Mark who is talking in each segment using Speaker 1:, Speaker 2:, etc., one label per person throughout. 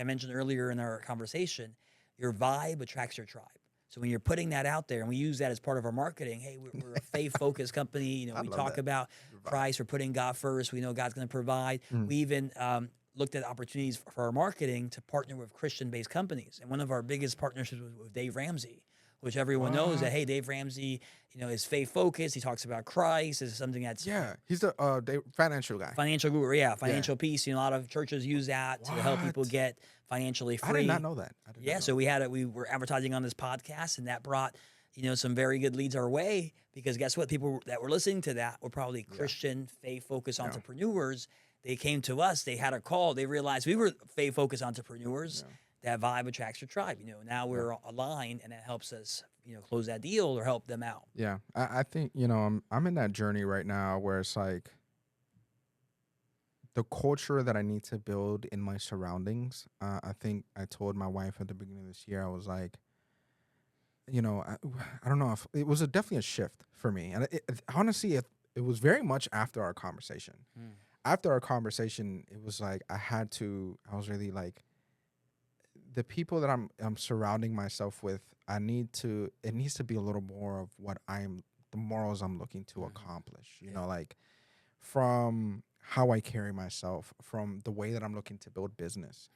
Speaker 1: I mentioned earlier in our conversation, your vibe attracts your tribe. So when you're putting that out there, and we use that as part of our marketing, hey, we're a faith-focused company.
Speaker 2: I
Speaker 1: We
Speaker 2: love
Speaker 1: talk
Speaker 2: that.
Speaker 1: about
Speaker 2: Your vibe.
Speaker 1: Christ. We're putting God first. We know God's going to provide.
Speaker 2: Mm.
Speaker 1: We even looked at opportunities for our marketing to partner with Christian-based companies. And one of our biggest partnerships was with Dave Ramsey, which everyone knows that,
Speaker 2: What?
Speaker 1: hey, Dave Ramsey, is faith-focused. He talks about Christ. Is something that's
Speaker 2: Yeah, he's the financial guy.
Speaker 1: financial guru, yeah,
Speaker 2: Yeah.
Speaker 1: financial peace. A lot of churches use that to help people
Speaker 2: What?
Speaker 1: get financially
Speaker 2: I did not
Speaker 1: free.
Speaker 2: know that. I did not
Speaker 1: Yeah,
Speaker 2: know
Speaker 1: so we were advertising on this podcast, and that brought some very good leads our way, because guess what? People that were listening to that were probably
Speaker 2: that. Yeah.
Speaker 1: Christian, faith-focused
Speaker 2: Yeah.
Speaker 1: entrepreneurs. They came to us. They had a call. They realized we were faith-focused entrepreneurs.
Speaker 2: Yeah.
Speaker 1: That vibe attracts your tribe. Now
Speaker 2: Yeah.
Speaker 1: we're aligned, and it helps us, close that deal or help them out.
Speaker 2: Yeah. I think I'm in that journey right now where it's like the culture that I need to build in my surroundings. I think I told my wife at the beginning of this year, I was like, I don't know if it was definitely a shift for me. And honestly, it was very much after our conversation.
Speaker 1: Mm.
Speaker 2: After our conversation, it was like I was really like, the people that I'm surrounding myself with, it needs to be a little more of the morals I'm looking to accomplish,
Speaker 1: Yeah.
Speaker 2: like from how I carry myself, from the way that I'm looking to build business.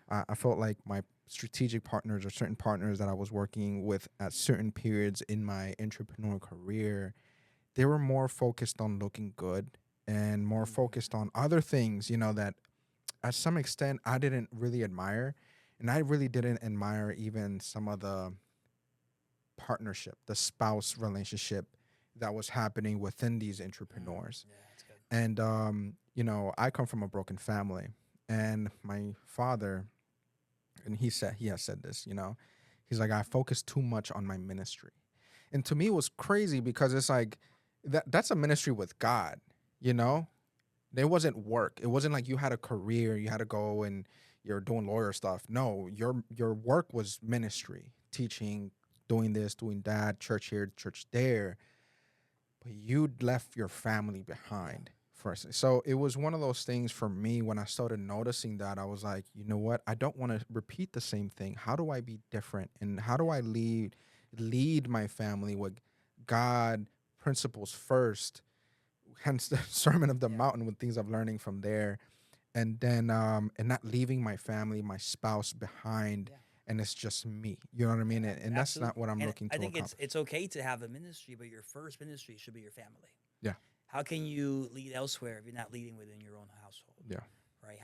Speaker 2: I felt like my strategic partners or certain partners that I was working with at certain periods in my entrepreneurial career, they were more focused on looking good and more focused on other things, that at some extent I didn't really admire. And I really didn't admire even some of the partnership, the spouse relationship that was happening within these entrepreneurs.
Speaker 1: Yeah, that's good.
Speaker 2: And I come from a broken family, and my father, and he has said this, he's like, I focus too much on my ministry. And to me it was crazy, because it's like that's a ministry with God, you know? It wasn't work. It wasn't like you had a career, you had to go and you're doing lawyer stuff. No, your work was ministry, teaching, doing this, doing that, church here, church there. But you left your family behind first. So it was one of those things for me when I started noticing that. I was like, you know what? I don't want to repeat the same thing. How do I be different? And how do I lead my family with God principles first? Hence the Sermon of the Mountain, with things I'm learning from there. And then and not leaving my family, my spouse behind,
Speaker 1: Yeah.
Speaker 2: and it's just me. You know what I mean? And that's not
Speaker 1: Absolutely.
Speaker 2: what I'm
Speaker 1: And
Speaker 2: looking
Speaker 1: I
Speaker 2: to
Speaker 1: think
Speaker 2: accomplish.
Speaker 1: it's okay to have a ministry, but your first ministry should be your family.
Speaker 2: Yeah.
Speaker 1: How can you lead elsewhere if you're not leading within your own household?
Speaker 2: Yeah.
Speaker 1: Right?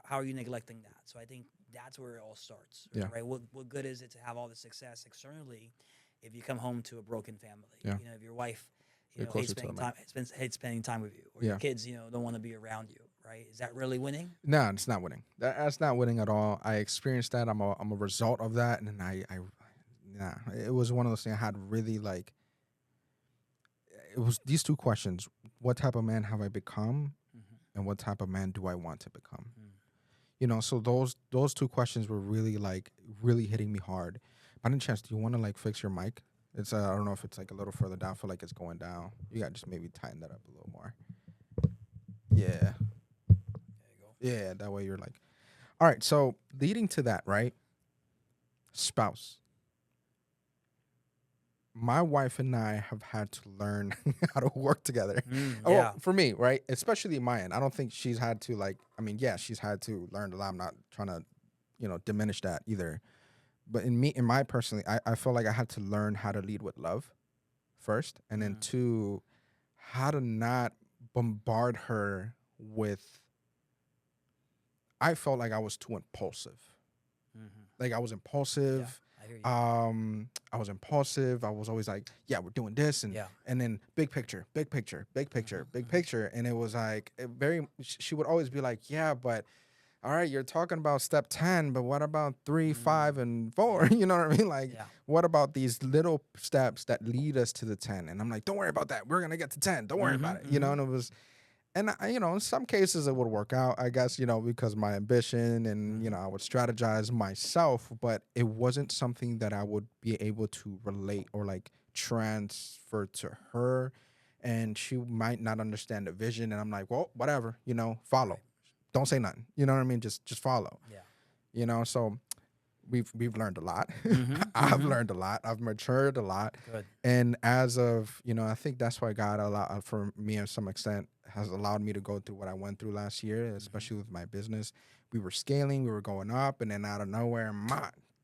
Speaker 1: How are you neglecting that? So I think that's where it all starts.
Speaker 2: Yeah.
Speaker 1: Right? What good is it to have all the success externally if you come home to a broken family?
Speaker 2: Yeah.
Speaker 1: If your wife,
Speaker 2: Get
Speaker 1: hates
Speaker 2: closer to
Speaker 1: spending
Speaker 2: it, man.
Speaker 1: hates spending time with you, or
Speaker 2: Yeah.
Speaker 1: your kids, don't want to be around you, right? Is that really winning?
Speaker 2: No, it's not winning. That's not winning at all. I experienced that. I'm a result of that, and then nah. It was one of those things I had really like. It was these two questions: what type of man have I become, and what type of man do I want to become? So those two questions were really hitting me hard. By any chance, do you want to like fix your mic? It's I don't know if it's like a little further down. I feel like it's going down. You got to just maybe tighten that up a little more. Yeah.
Speaker 1: There you go.
Speaker 2: Yeah, that way you're like, all right. So leading to that, right? Spouse. My wife and I have had to learn how to work together. Oh,
Speaker 1: Yeah.
Speaker 2: well, for me, right? Especially my end. I don't think she's had to she's had to learn a lot. I'm not trying to, diminish that either. But in my personally, I feel like I had to learn how to lead with love first, and then two, how to not bombard her with. I felt like I was too impulsive. Like I was impulsive.
Speaker 1: I hear you.
Speaker 2: I was impulsive. I was always like, yeah, we're doing this, and then big picture, big picture, big picture, big picture. And it was like she would always be like, yeah, but all right, you're talking about step 10, but what about 3, 5, and 4? You know what I mean? Like, what about these little steps that lead us to the 10? And I'm like, don't worry about that. We're gonna get to 10. Don't worry about it. And it was. And in some cases it would work out, I guess, because of my ambition and, I would strategize myself, but it wasn't something that I would be able to relate or like transfer to her. And she might not understand the vision. And I'm like, well, whatever, follow. Don't say nothing. You know what I mean? Just follow.
Speaker 1: Yeah.
Speaker 2: you know. So we've learned a lot.
Speaker 1: Mm-hmm.
Speaker 2: I've
Speaker 1: Mm-hmm.
Speaker 2: learned a lot. I've matured a lot.
Speaker 1: Good.
Speaker 2: And as of, I think that's why God allowed for me to some extent has allowed me to go through what I went through last year,
Speaker 1: Mm-hmm.
Speaker 2: especially with my business. We were scaling, we were going up, and then out of nowhere,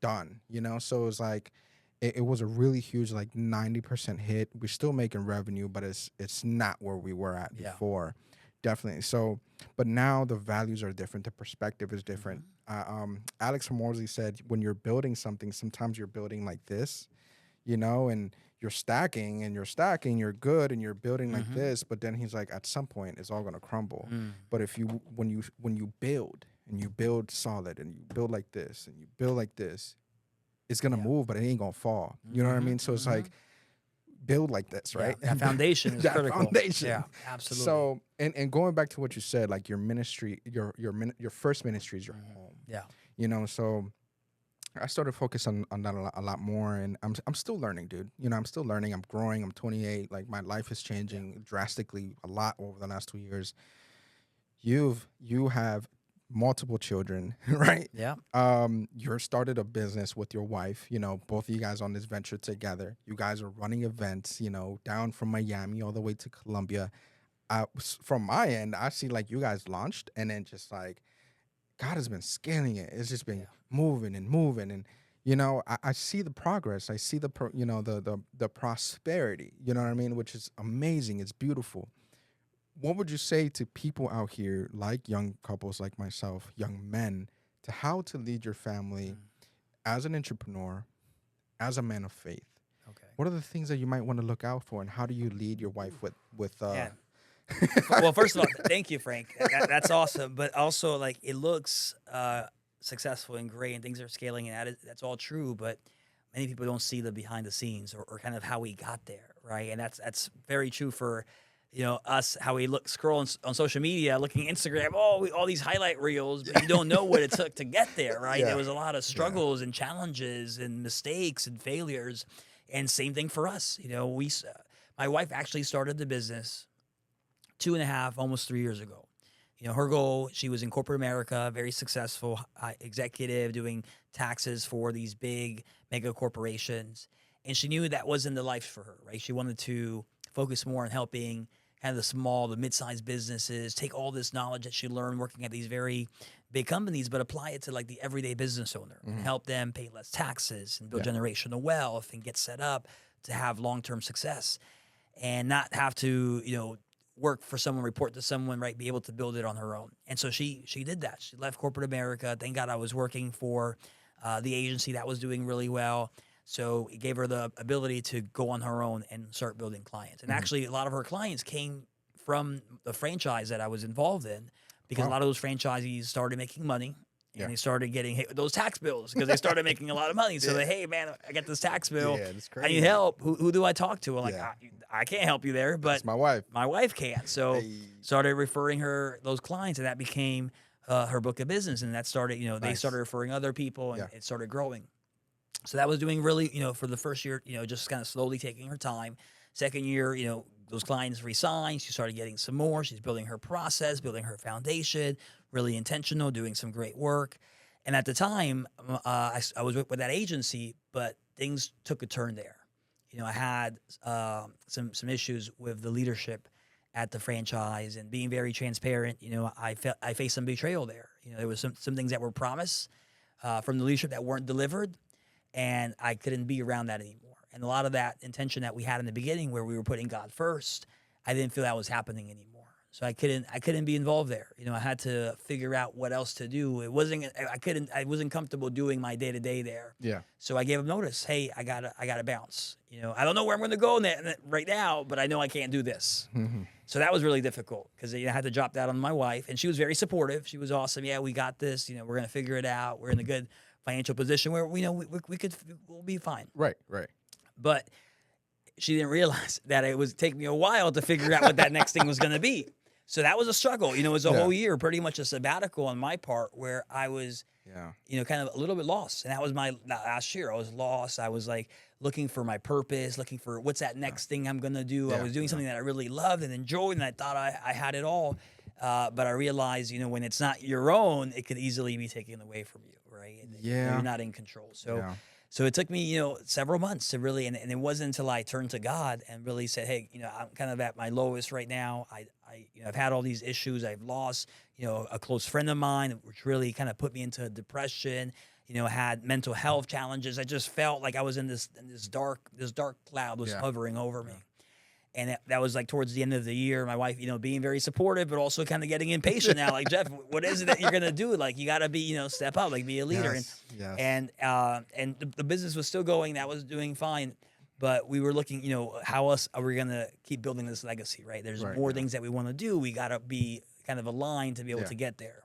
Speaker 2: done. So it was like it was a really huge, like 90% hit. We're still making revenue, but it's not where we were at
Speaker 1: Yeah.
Speaker 2: before. Definitely. So, but now the values are different. The perspective is different.
Speaker 1: Mm-hmm.
Speaker 2: Alex Morsley said, when you're building something, sometimes you're building like this, and you're stacking and you're stacking, you're good and you're building like
Speaker 1: Mm-hmm.
Speaker 2: this. But then he's like, at some point, it's all gonna crumble.
Speaker 1: Mm.
Speaker 2: But when you build and you build solid and you build like this and you build like this, it's gonna
Speaker 1: Yeah.
Speaker 2: move, but it ain't gonna fall. You know what I
Speaker 1: Mm-hmm.
Speaker 2: mean? So it's
Speaker 1: Mm-hmm.
Speaker 2: like build like this,
Speaker 1: Yeah.
Speaker 2: right?
Speaker 1: That foundation is
Speaker 2: That
Speaker 1: critical. Yeah.
Speaker 2: foundation.
Speaker 1: Absolutely.
Speaker 2: So and going back to what you said, like your ministry, your first ministry is your
Speaker 1: Mhm.
Speaker 2: home.
Speaker 1: Yeah.
Speaker 2: So I started focusing on that a lot more, and I'm still learning, dude. I'm still learning. I'm growing. I'm 28. Like my life is changing drastically a lot over the last 2 years. You have multiple children, right?
Speaker 1: Yeah.
Speaker 2: You're started a business with your wife. Both of you guys on this venture together. You guys are running events. Down from Miami all the way to Colombia. From my end, I see like you guys launched, and then just like God has been scaling it. It's just been
Speaker 1: Yeah.
Speaker 2: moving and moving, and I see the progress. I see the prosperity. You know what I mean? Which is amazing. It's beautiful. What would you say to people out here, like young couples like myself, young men, to how to lead your family
Speaker 1: Mm.
Speaker 2: as an entrepreneur, as a man of faith?
Speaker 1: Okay.
Speaker 2: What are the things that you might want to look out for, and how do you lead your wife with
Speaker 1: Yeah. Well, first of all, thank you, Frank. That's awesome. But also, like, it looks successful and great, and things are scaling, and that's all true. But many people don't see the behind the scenes or kind of how we got there, right? And that's very true for us. How we scroll on social media, looking at Instagram. Oh, all these highlight reels, but you don't know what it took to get there, right? There
Speaker 2: Yeah.
Speaker 1: was a lot of
Speaker 2: Yeah.
Speaker 1: struggles and challenges and mistakes and failures, and same thing for us. My wife actually started the business 2.5, almost 3 years ago. Her goal, she was in corporate America, very successful executive doing taxes for these big mega corporations. And she knew that wasn't the life for her, right? She wanted to focus more on helping kind of the small, the mid-sized businesses, take all this knowledge that she learned working at these very big companies, but apply it to like the everyday business owner and help them pay less taxes and build
Speaker 2: Yeah.
Speaker 1: generational wealth and get set up to have long-term success and not have to, work for someone, report to someone, right? Be able to build it on her own. And so she did that. She left corporate America. Thank God I was working for the agency that was doing really well. So it gave her the ability to go on her own and start building clients. And actually, a lot of her clients came from the franchise that I was involved in because a
Speaker 2: Wow.
Speaker 1: lot of those franchisees started making money. And
Speaker 2: Yeah.
Speaker 1: they started getting hit with those tax bills because they started making a lot of money. So hey, man, I got this tax bill.
Speaker 2: Yeah, it's
Speaker 1: I
Speaker 2: crazy.
Speaker 1: need help. Who do I talk to? I'm like,
Speaker 2: Yeah.
Speaker 1: I can't help you there, but
Speaker 2: That's my wife.
Speaker 1: my wife can. So
Speaker 2: Hey.
Speaker 1: started referring her those clients, and that became her book of business. And that started, they
Speaker 2: Nice.
Speaker 1: started referring other people, and
Speaker 2: Yeah.
Speaker 1: it started growing. So that was doing really, for the first year, just kind of slowly taking her time. Second year, those clients resigned. She started getting some more. She's building her process, building her foundation, really intentional, doing some great work. And at the time, I was with that agency, but things took a turn there. I had some issues with the leadership at the franchise, and being very transparent. I faced some betrayal there. There was some things that were promised from the leadership that weren't delivered, and I couldn't be around that anymore. And a lot of that intention that we had in the beginning, where we were putting God first, I didn't feel that was happening anymore. So I couldn't be involved there. I had to figure out what else to do. I wasn't comfortable doing my day to day there.
Speaker 2: Yeah.
Speaker 1: So I gave him notice. Hey, I gotta bounce. I don't know where I'm going to go right now, but I know I can't do this. So that was really difficult because I had to drop that on my wife, and she was very supportive. She was awesome. Yeah, we got this. We're going to figure it out. We're in a good financial position where we'll be fine.
Speaker 2: Right. Right.
Speaker 1: But she didn't realize that it was take me a while to figure out what that next thing was going to be. So that was a struggle. It was a
Speaker 2: Yeah.
Speaker 1: whole year, pretty much a sabbatical on my part, where I was,
Speaker 2: Yeah.
Speaker 1: kind of a little bit lost. And that was my last year. I was lost. I was like looking for my purpose, looking for what's that next thing I'm going to do. I
Speaker 2: Yeah,
Speaker 1: was doing
Speaker 2: yeah.
Speaker 1: something that I really loved and enjoyed, and I thought I had it all. But I realized, when it's not your own, it could easily be taken away from you, right? And you're
Speaker 2: Yeah.
Speaker 1: not in control. So,
Speaker 2: Yeah.
Speaker 1: so it took me, several months to really, and it wasn't until I turned to God and really said, hey, I'm kind of at my lowest right now. I've had all these issues. I've lost, a close friend of mine, which really kind of put me into depression. Had mental health challenges. I just felt like I was in this dark cloud was
Speaker 2: Yeah.
Speaker 1: hovering over me.
Speaker 2: Yeah.
Speaker 1: And that was like towards the end of the year. My wife, being very supportive, but also kind of getting impatient now. Like, Jeff, what is it that you're gonna do? Like, you gotta be, step up, like be a leader. And
Speaker 2: Yes. Yes.
Speaker 1: and the business was still going. That was doing fine. But we were looking, how else are we gonna keep building this legacy, right? There's
Speaker 2: Right.
Speaker 1: more
Speaker 2: Yeah.
Speaker 1: things that we want to do. We gotta be kind of aligned to be able
Speaker 2: Yeah.
Speaker 1: to get there.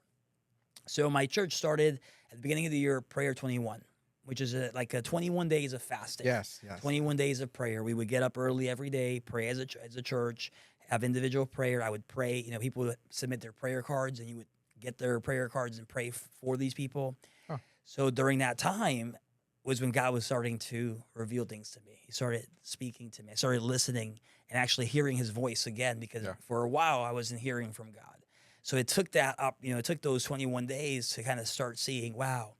Speaker 1: So my church started at the beginning of the year, Prayer 21, which is like a 21 days of fasting.
Speaker 2: Yes. Yes.
Speaker 1: 21 days of prayer. We would get up early every day, pray as a church, have individual prayer. I would pray. People would submit their prayer cards, and you would get their prayer cards and pray for these people.
Speaker 2: Huh.
Speaker 1: So during that time was when God was starting to reveal things to me. He started speaking to me. I started listening and actually hearing his voice again, because
Speaker 2: Yeah.
Speaker 1: for a while I wasn't hearing from God. So it took that up, it took those 21 days to kind of start seeing, wow,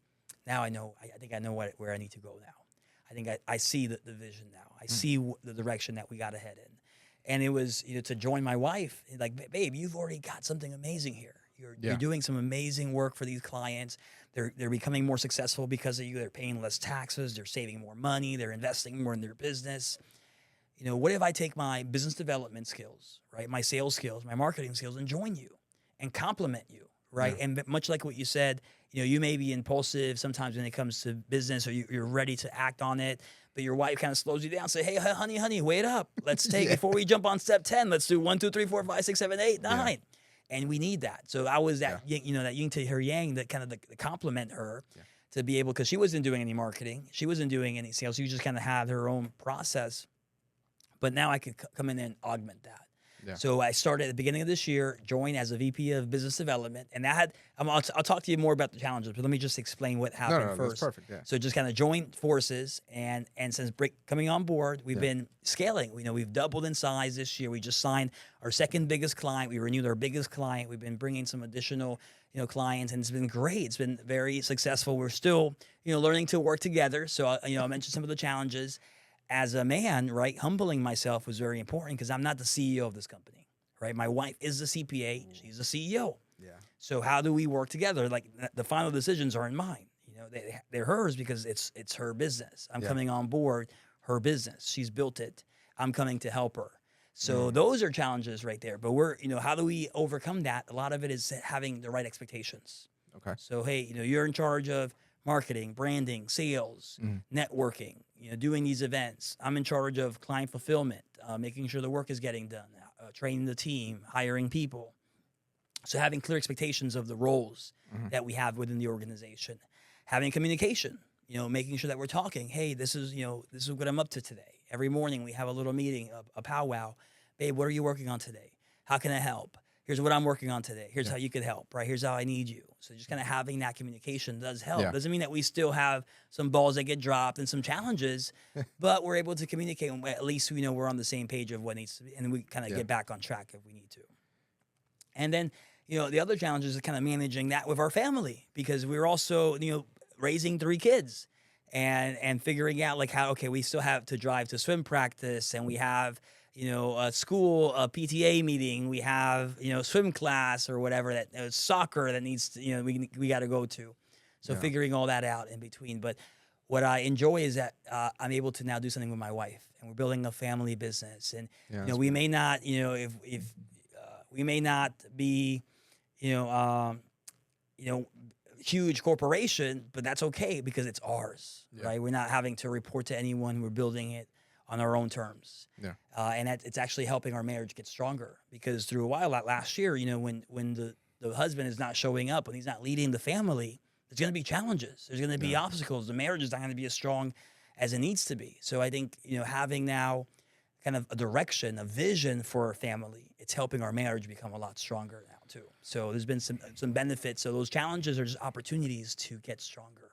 Speaker 1: now I know, I think I know where I need to go now. I think I see the vision now. I see the direction that we got to head in. And it was, to join my wife, like, babe, you've already got something amazing here. You're
Speaker 2: Yeah.
Speaker 1: doing some amazing work for these clients. They're becoming more successful because of you. They're paying less taxes. They're saving more money. They're investing more in their business. What if I take my business development skills, right, my sales skills, my marketing skills, and join you and complement you, right?
Speaker 2: Yeah.
Speaker 1: And much like what you said, you may be impulsive sometimes when it comes to business, or you're ready to act on it, but your wife kind of slows you down. Say, hey, honey, wait up. Let's take,
Speaker 2: Yeah.
Speaker 1: before we jump on step 10, let's do 1, 2, 3, 4, 5, 6, 7, 8, 9.
Speaker 2: Yeah.
Speaker 1: And we need that. So I was that,
Speaker 2: Yeah.
Speaker 1: that yin to her yang, that kind of the complement her
Speaker 2: Yeah.
Speaker 1: to be able, because she wasn't doing any marketing. She wasn't doing any sales. She just kind of had her own process. But now I could come in and augment that.
Speaker 2: Yeah.
Speaker 1: So I started at the beginning of this year, joined as a VP of Business Development, and that had. I'll talk to you more about the challenges, but let me just explain what happened
Speaker 2: No,
Speaker 1: first.
Speaker 2: that's perfect. Yeah.
Speaker 1: So just kind of joined forces, and since coming on board, we've been scaling. We've doubled in size this year. We just signed our second biggest client. We renewed our biggest client. We've been bringing some additional clients, and it's been great. It's been very successful. We're still learning to work together. So I mentioned some of the challenges. As a man, right, humbling myself was very important, because I'm not the CEO of this company, right? My wife is the CPA, she's the CEO.
Speaker 2: Yeah.
Speaker 1: So how do we work together? Like, the final decisions aren't mine. They're hers, because it's her business. I'm
Speaker 2: Yeah.
Speaker 1: coming on board her business. She's built it. I'm coming to help her. So those are challenges right there. But we're, how do we overcome that? A lot of it is having the right expectations.
Speaker 2: Okay.
Speaker 1: So, hey, you're in charge of marketing, branding, sales, networking, doing these events. I'm in charge of client fulfillment, making sure the work is getting done, training the team, hiring people. So having clear expectations of the roles that we have within the organization, having communication, making sure that we're talking. Hey, this is what I'm up to today. Every morning we have a little meeting, a powwow. Babe, what are you working on today? How can I help? Here's what I'm working on today. Here's how you could help, right? Here's how I need you. So just kind of having that communication does help.
Speaker 2: Yeah.
Speaker 1: Doesn't mean that we still have some balls that get dropped and some challenges, but we're able to communicate. And at least we know we're on the same page of what needs to be, and we kind of get back on track if we need to. And then, the other challenge is kind of managing that with our family, because we're also, raising 3 kids and figuring out like how, okay, we still have to drive to swim practice, and we have, a school, a PTA meeting, we have, swim class or whatever, that soccer that needs to, we got to go to. So figuring all that out in between. But what I enjoy is that I'm able to now do something with my wife, and we're building a family business. And, we may not, if we may not be, huge corporation, but that's okay, because it's ours, right? We're not having to report to anyone. We're building it on our own terms.
Speaker 2: Yeah.
Speaker 1: And it's actually helping our marriage get stronger, because through a while, like last year, when the husband is not showing up, when he's not leading the family, there's going to be challenges. There's going to be obstacles. The marriage is not going to be as strong as it needs to be. So I think, having now kind of a direction, a vision for our family, it's helping our marriage become a lot stronger now too. So there's been some benefits. So those challenges are just opportunities to get stronger.